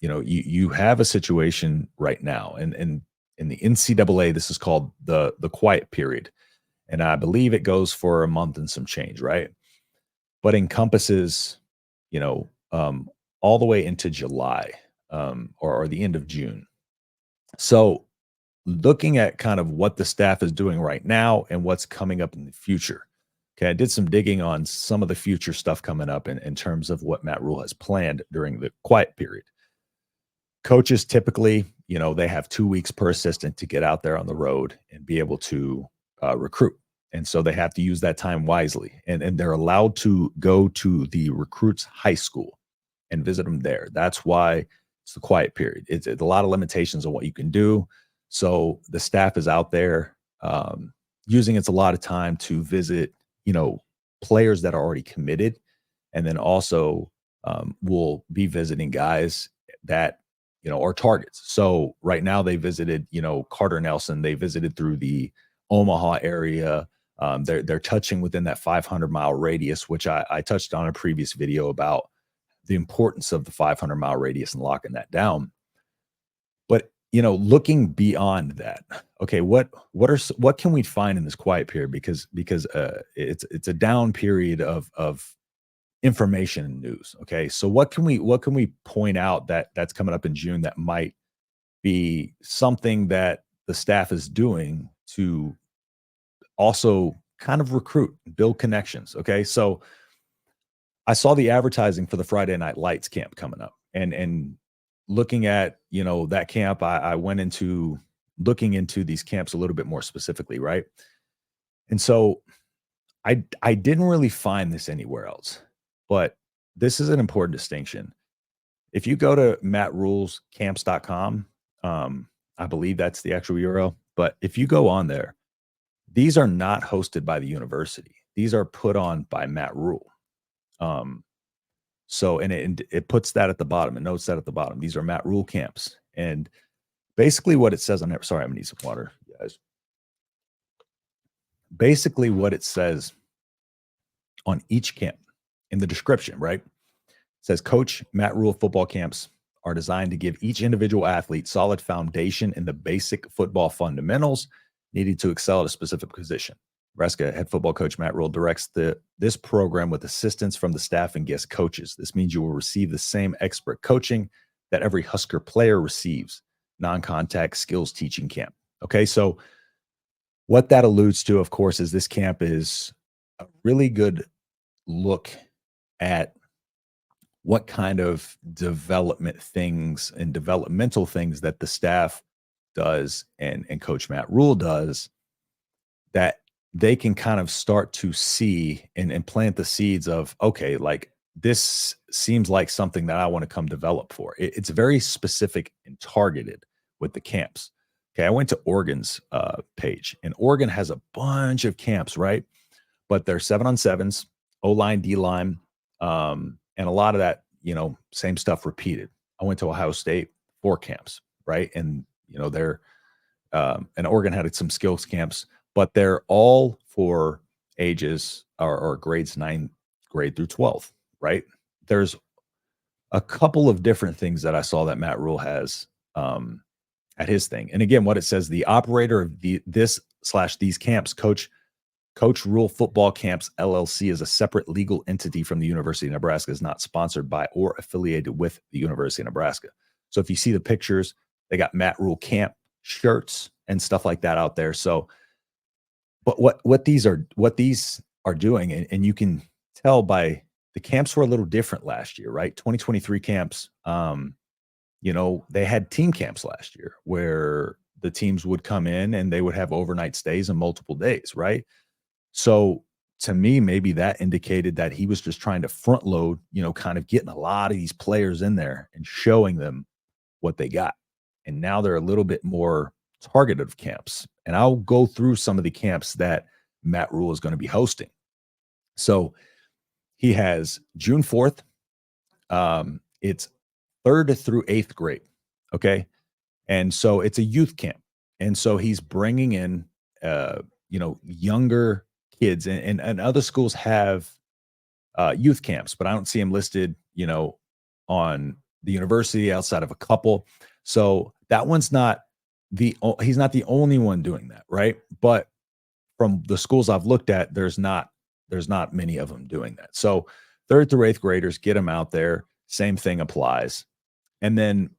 you have a situation right now, and in the NCAA, this is called the quiet period, and I believe it goes for a month and some change, right? But encompasses, you know, all the way into July, or the end of June. So, looking at kind of what the staff is doing right now and what's coming up in the future. Okay, I did some digging on some of the future stuff coming up in terms of what Matt Rule has planned during the quiet period. Coaches typically, they have 2 weeks per assistant to get out there on the road and be able to recruit. And so they have to use that time wisely. And they're allowed to go to the recruits' high school and visit them there. That's why it's the quiet period. It's a lot of limitations on what you can do. So the staff is out there using its a lot of time to visit, players that are already committed, and then also will be visiting guys that are targets. So right now they visited, Carter Nelson. They visited through the Omaha area. They're touching within that 500-mile radius, which I touched on a previous video about the importance of the 500-mile radius and locking that down. But looking beyond that, okay, what can we find in this quiet period? Because it's a down period of information and news. Okay, so what can we point out that's coming up in June that might be something that the staff is doing to also kind of recruit, build connections? Okay, so I saw the advertising for the Friday Night Lights camp coming up, and looking at that camp, I went into looking into these camps a little bit more specifically, right? And so I didn't really find this anywhere else, but this is an important distinction. If you go to mattrulescamps.com, I believe that's the actual URL, but if you go on there, these are not hosted by the university. These are put on by Matt Rhule. So, and it puts that at the bottom. It notes that at the bottom. These are Matt Rhule camps. And basically what it says on there, sorry, I'm gonna need some water, guys. Basically what it says on each camp in the description, right? It says, Coach Matt Rhule football camps are designed to give each individual athlete solid foundation in the basic football fundamentals needed to excel at a specific position. Nebraska head football coach Matt Rhule directs this program with assistance from the staff and guest coaches. This means you will receive the same expert coaching that every Husker player receives. Non-contact skills teaching camp. Okay, so what that alludes to, of course, is this camp is a really good look at what kind of development things and developmental things that the staff does and Coach Matt Rhule does, that they can kind of start to see and plant the seeds of, okay, like this seems like something that I want to come develop for. It's very specific and targeted with the camps. Okay, I went to Oregon's page, and Oregon has a bunch of camps, right? But they're 7-on-7s, O-line, D-line, and a lot of that, same stuff repeated. I went to Ohio State, 4 camps, right? And, they're and Oregon had some skills camps, but they're all for ages or grades 9th grade through 12th, right? There's a couple of different things that I saw that Matt Rhule has at his thing. And again, what it says, the operator of these camps, Coach Rhule Football Camps LLC, is a separate legal entity from the University of Nebraska, is not sponsored by or affiliated with the University of Nebraska. So if you see the pictures, they got Matt Rhule camp shirts and stuff like that out there. So, but what these are doing, and you can tell by the camps were a little different last year, right? 2023 camps, they had team camps last year where the teams would come in and they would have overnight stays and multiple days, right? So to me, maybe that indicated that he was just trying to front load, kind of getting a lot of these players in there and showing them what they got. And now they're a little bit more targeted of camps. And I'll go through some of the camps that Matt Rhule is going to be hosting. So he has June 4th. It's 3rd through 8th grade. Okay. And so it's a youth camp. And so he's bringing in, younger kids, and other schools have youth camps, but I don't see him listed, on the university, outside of a couple. So that one's not he's not the only one doing that, right? But from the schools I've looked at, there's not many of them doing that. So third through eighth graders, get them out there. Same thing applies. And then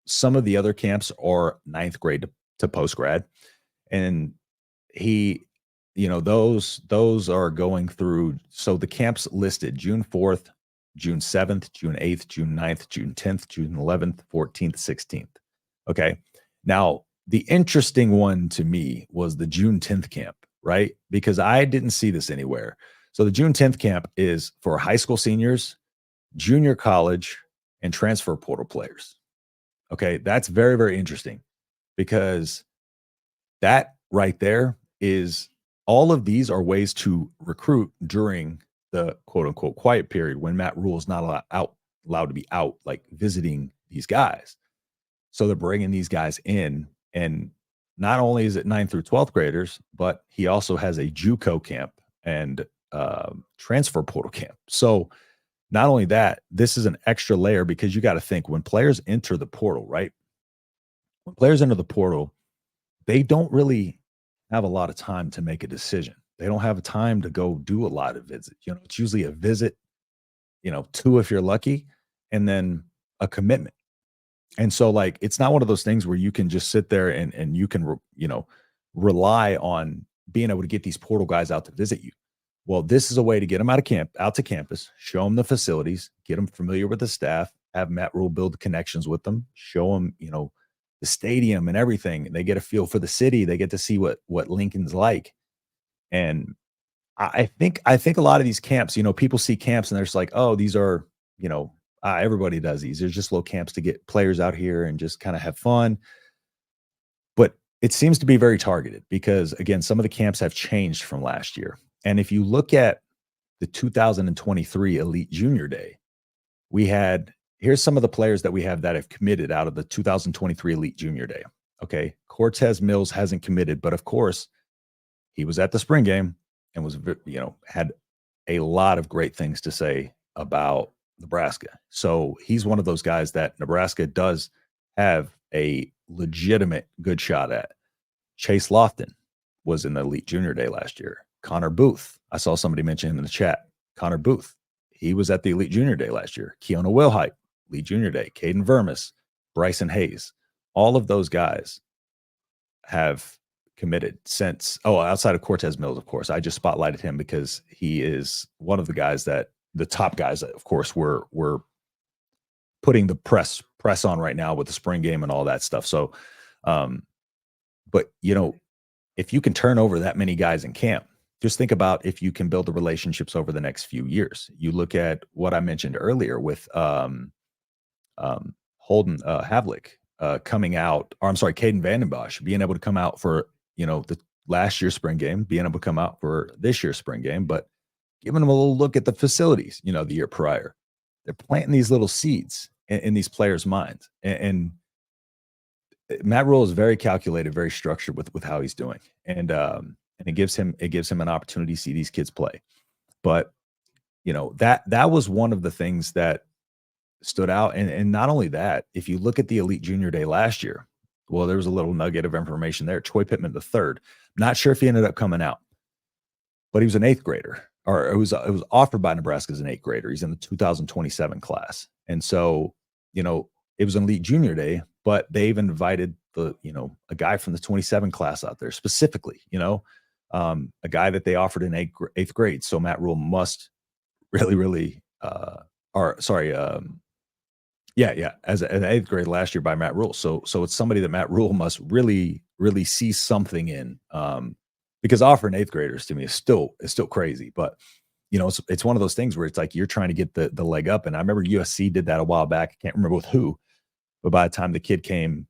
some of the other camps are ninth grade to post grad. And he, those are going through. So the camps listed June 4th, June 7th, June 8th, June 9th, June 10th, June 11th, 14th, 16th. Okay. Now, the interesting one to me was the June 10th camp, right? Because I didn't see this anywhere. So the June 10th camp is for high school seniors, junior college, and transfer portal players. Okay. That's very, very interesting because that right there is all of these are ways to recruit during the quote unquote quiet period when Matt Rhule is not allowed to be out, like visiting these guys. So they're bringing these guys in, and not only is it 9th through 12th graders, but he also has a JUCO camp and transfer portal camp. So not only that, this is an extra layer because you got to think when players enter the portal, right? When players enter the portal, they don't really have a lot of time to make a decision. They don't have time to go do a lot of visits. It's usually a visit, two if you're lucky, and then a commitment. And so, like, it's not one of those things where you can just sit there and you can, rely on being able to get these portal guys out to visit you. Well, this is a way to get them out to campus, show them the facilities, get them familiar with the staff, have Matt Rhule build connections with them, show them, the stadium and everything. They get a feel for the city. They get to see what Lincoln's like. And I think a lot of these camps, people see camps and they're just like, oh, these are, everybody does these. There's just little camps to get players out here and just kind of have fun. But it seems to be very targeted because, again, some of the camps have changed from last year. And if you look at the 2023 Elite Junior Day, here's some of the players that we have that have committed out of the 2023 Elite Junior Day. Okay. Cortez Mills hasn't committed, but of course, he was at the spring game and had a lot of great things to say about Nebraska. So he's one of those guys that Nebraska does have a legitimate good shot at. Chase Lofton was in the Elite Junior Day last year. Connor Booth, I saw somebody mention him in the chat. Connor Booth, he was at the Elite Junior Day last year. Keona Wilhite, Elite Junior Day. Caden Vermis, Bryson Hayes. All of those guys have committed since, outside of Cortez Mills, of course. I just spotlighted him because he is one of the guys that the top guys that, of course, we're putting the press on right now with the spring game and all that stuff. So, but if you can turn over that many guys in camp, just think about if you can build the relationships over the next few years. You look at what I mentioned earlier with Holden Havlik coming out, or I'm sorry, Caden Vandenbosch being able to come out for the last year's spring game, being able to come out for this year's spring game, but giving them a little look at the facilities, the year prior. They're planting these little seeds in these players' minds. And Matt Rhule is very calculated, very structured with how he's doing. And it gives him an opportunity to see these kids play. But that was one of the things that stood out. And not only that, if you look at the Elite Junior Day last year, well, there was a little nugget of information there. Troy Pittman III, not sure if he ended up coming out, but he was an eighth grader, or it was offered by Nebraska as an eighth grader. He's in the 2027 class. And so, it was an Elite Junior Day, but they've invited a guy from the 27 class out there specifically, a guy that they offered in eighth grade. So Matt Rhule must really, as an eighth grade last year by Matt Rhule. So it's somebody that Matt Rhule must really see something in, because offering eighth graders to me is still crazy. But it's one of those things where it's like you're trying to get the leg up. And I remember USC did that a while back. I can't remember with who, but by the time the kid came,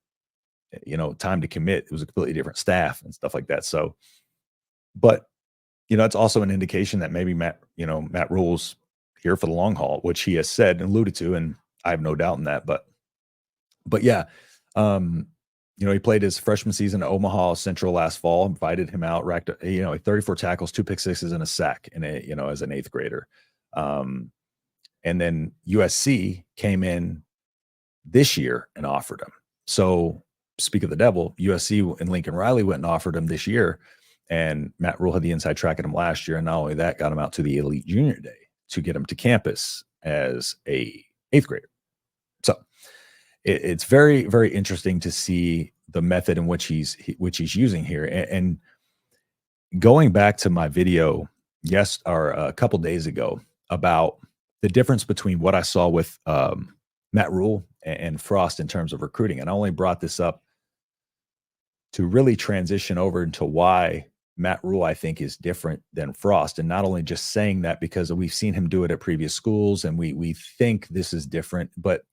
time to commit, it was a completely different staff and stuff like that. So, but it's also an indication that maybe Matt Rhule's here for the long haul, which he has said and alluded to, and I have no doubt in that. But yeah, he played his freshman season at Omaha Central last fall, invited him out, racked, 34 tackles, 2 pick sixes and a sack, and as an eighth grader. And then USC came in this year and offered him. So speak of the devil, USC and Lincoln Riley went and offered him this year. And Matt Rhule had the inside track at him last year. And not only that, got him out to the Elite Junior Day to get him to campus as a 8th grader. So it's very, very interesting to see the method in which he's using here. And going back to my video, a couple days ago about the difference between what I saw with Matt Rhule and Frost in terms of recruiting. And I only brought this up to really transition over into why Matt Rhule, I think, is different than Frost. And not only just saying that because we've seen him do it at previous schools and we think this is different, but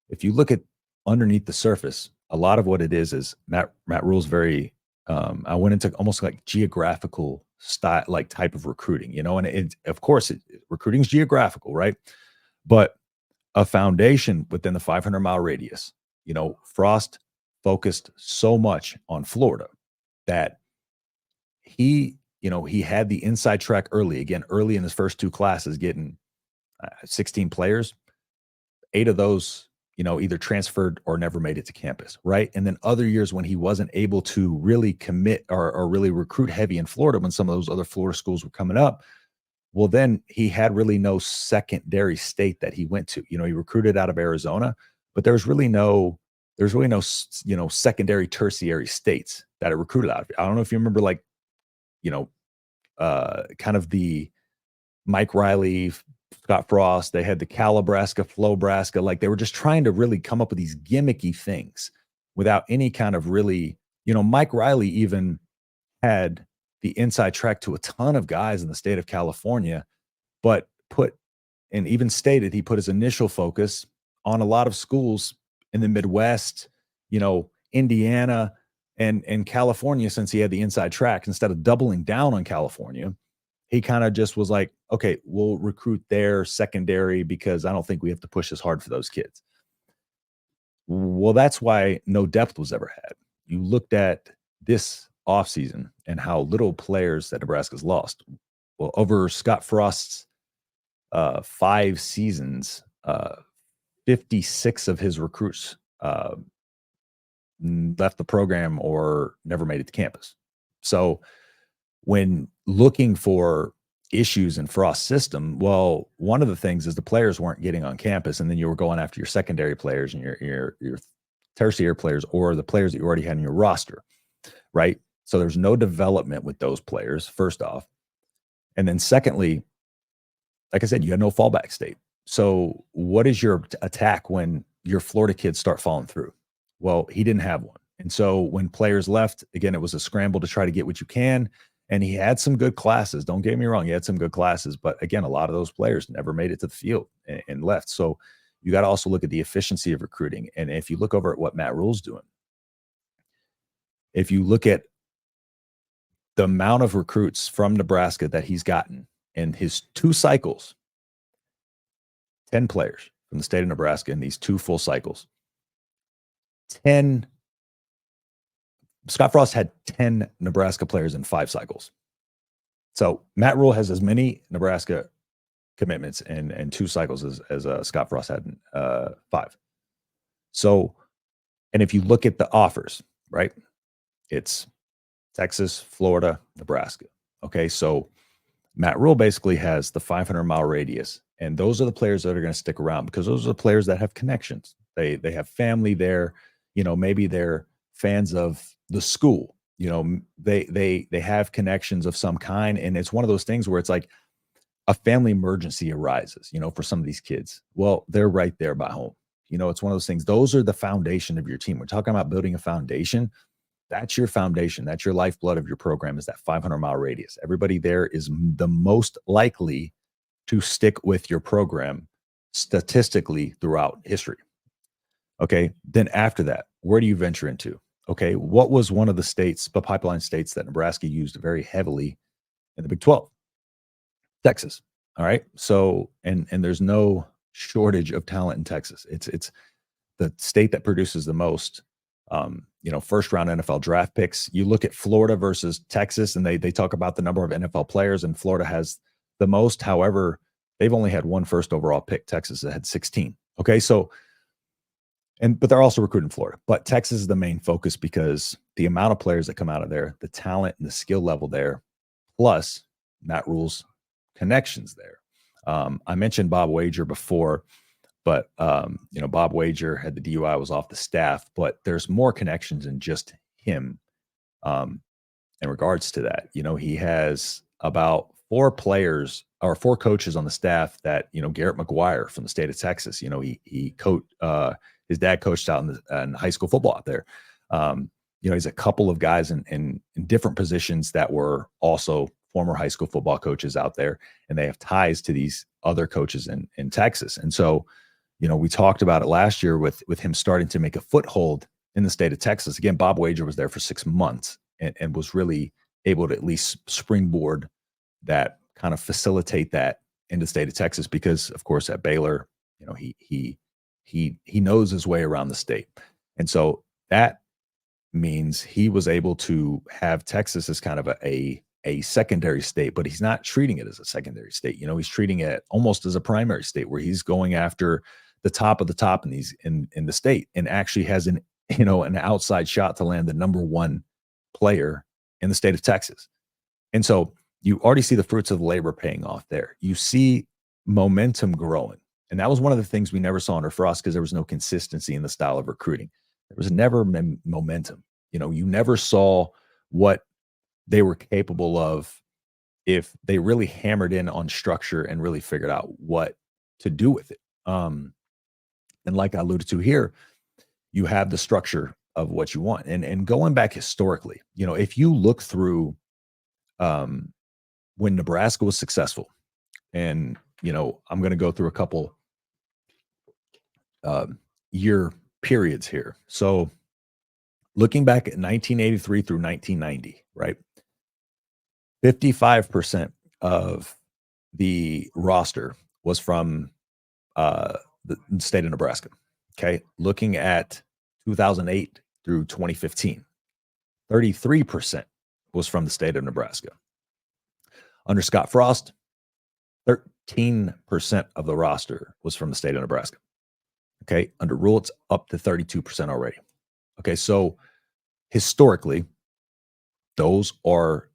if you look at underneath the surface, a lot of what it is Matt Rhule's very, I went into almost like geographical style, like type of recruiting, and of course, recruiting is geographical, right? But a foundation within the 500-mile radius, Frost focused so much on Florida that he had the inside track early in his first 2 classes, getting 16 players. 8 of those, either transferred or never made it to campus, right? And then other years when he wasn't able to really commit or really recruit heavy in Florida, when some of those other Florida schools were coming up, well, then he had really no secondary state that he went to. He recruited out of Arizona, but there's really no secondary, tertiary states that it recruited out of. I don't know if you remember, kind of the Mike Riley, Scott Frost, they had the Calabrasca, Flowbraska, like they were just trying to really come up with these gimmicky things without any kind of really, Mike Riley even had the inside track to a ton of guys in the state of California, but even stated he put his initial focus on a lot of schools in the Midwest, Indiana and California, since he had the inside track. Instead of doubling down on California, he kind of just was like, okay, we'll recruit their secondary because I don't think we have to push as hard for those kids. Well, that's why no depth was ever had. You looked at this offseason and how little players that Nebraska's lost. Well, over Scott Frost's 5 seasons, 56 of his recruits left the program or never made it to campus. So when looking for issues in Frost's system, well, one of the things is the players weren't getting on campus, and then you were going after your secondary players and your tertiary players, or the players that you already had in your roster, right? So there's no development with those players, first off. And then secondly, like I said, you had no fallback state. So what is your attack when your Florida kids start falling through? Well, he didn't have one. And so when players left, again, it was a scramble to try to get what you can. And he had some good classes. Don't get me wrong. He had some good classes. But again, a lot of those players never made it to the field and left. So you got to also look at the efficiency of recruiting. And if you look over at what Matt Rhule's doing, if you look at the amount of recruits from Nebraska that he's gotten in his 2 cycles, 10 players from the state of Nebraska in these 2 full cycles. 10. Scott Frost had 10 Nebraska players in 5 cycles. So Matt Rhule has as many Nebraska commitments and 2 cycles as Scott Frost had in 5. So, and if you look at the offers, right, it's Texas, Florida, Nebraska. Okay, so Matt Rhule basically has the 500-mile radius, and those are the players that are going to stick around because those are the players that have connections. They have family there. Maybe they're fans of the school. They have connections of some kind, and it's one of those things where it's like a family emergency arises, for some of these kids. Well, they're right there by home. It's one of those things. Those are the foundation of your team. We're talking about building a foundation. That's your foundation. That's your lifeblood of your program, is that 500-mile radius. Everybody there is the most likely to stick with your program statistically throughout history. Okay. Then after that, where do you venture into? Okay. What was one of the pipeline states that Nebraska used very heavily in the Big 12? Texas. All right. So, and there's no shortage of talent in Texas. It's the state that produces the most, first round NFL draft picks. You look at Florida versus Texas, and they talk about the number of NFL players, and Florida has the most. However, they've only had 1 first overall pick. Texas had 16. Okay. So, but they're also recruiting Florida. But Texas is the main focus because the amount of players that come out of there, the talent and the skill level there, plus Matt Rhule's connections there. I mentioned Bob Wager before, but Bob Wager had the DUI, was off the staff, but there's more connections than just him. In regards to that, he has about 4 players or 4 coaches on the staff that, Garrett McGuire from the state of Texas, he coached, his dad coached out in high school football out there. He's a couple of guys in different positions that were also former high school football coaches out there, and they have ties to these other coaches in Texas. And so, we talked about it last year with him starting to make a foothold in the state of Texas. Again, Bob Wager was there for 6 months and was really able to at least springboard that, kind of facilitate that in the state of Texas, because of course at Baylor, he knows his way around the state. And so that means he was able to have Texas as kind of a secondary state, but he's not treating it as a secondary state. He's treating it almost as a primary state, where he's going after the top of the top in the state, and actually has an outside shot to land the number 1 player in the state of Texas. And so you already see the fruits of the labor paying off there. You see momentum growing. And that was one of the things we never saw under Frost, because there was no consistency in the style of recruiting. There was never momentum. You never saw what they were capable of if they really hammered in on structure and really figured out what to do with it. And like I alluded to here, you have the structure of what you want. And going back historically, if you look through when Nebraska was successful, and, I'm going to go through a couple year periods here. So looking back at 1983 through 1990, right? 55% of the roster was from the state of Nebraska. Okay. Looking at 2008 through 2015, 33% was from the state of Nebraska. Under Scott Frost, 13% of the roster was from the state of Nebraska. Okay. Under Rhule, it's up to 32% already. Okay. So historically, those are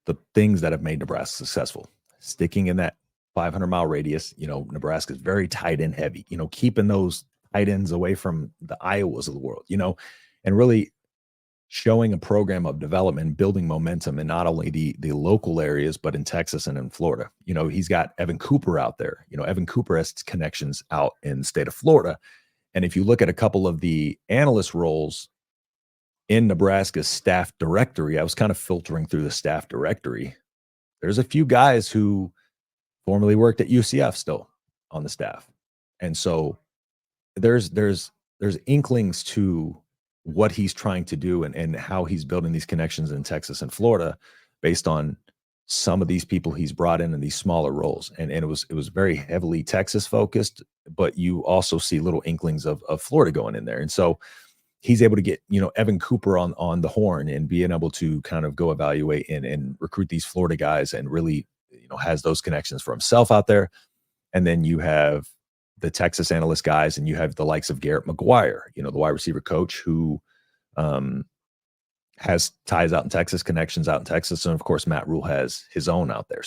the things that have made Nebraska successful. Sticking in that 500-mile radius, Nebraska is very tight end heavy, keeping those tight ends away from the Iowas of the world, and really showing a program of development, building momentum in not only the local areas, but in Texas and in Florida. He's got Evan Cooper out there. Evan Cooper has connections out in the state of Florida. And if you look at a couple of the analyst roles in Nebraska's staff directory, I was kind of filtering through the staff directory. There's a few guys who formerly worked at UCF still on the staff. And so there's inklings to what he's trying to do and how he's building these connections in Texas and Florida based on some of these people he's brought in these smaller roles. And it was very heavily Texas focused, but you also see little inklings of Florida going in there. And so he's able to get, Evan Cooper on the horn and being able to kind of go evaluate and recruit these Florida guys, and really, has those connections for himself out there. And then you have the Texas analyst guys, and you have the likes of Garrett McGuire, the wide receiver coach who has ties out in Texas, connections out in Texas. And of course, Matt Rhule has his own out there.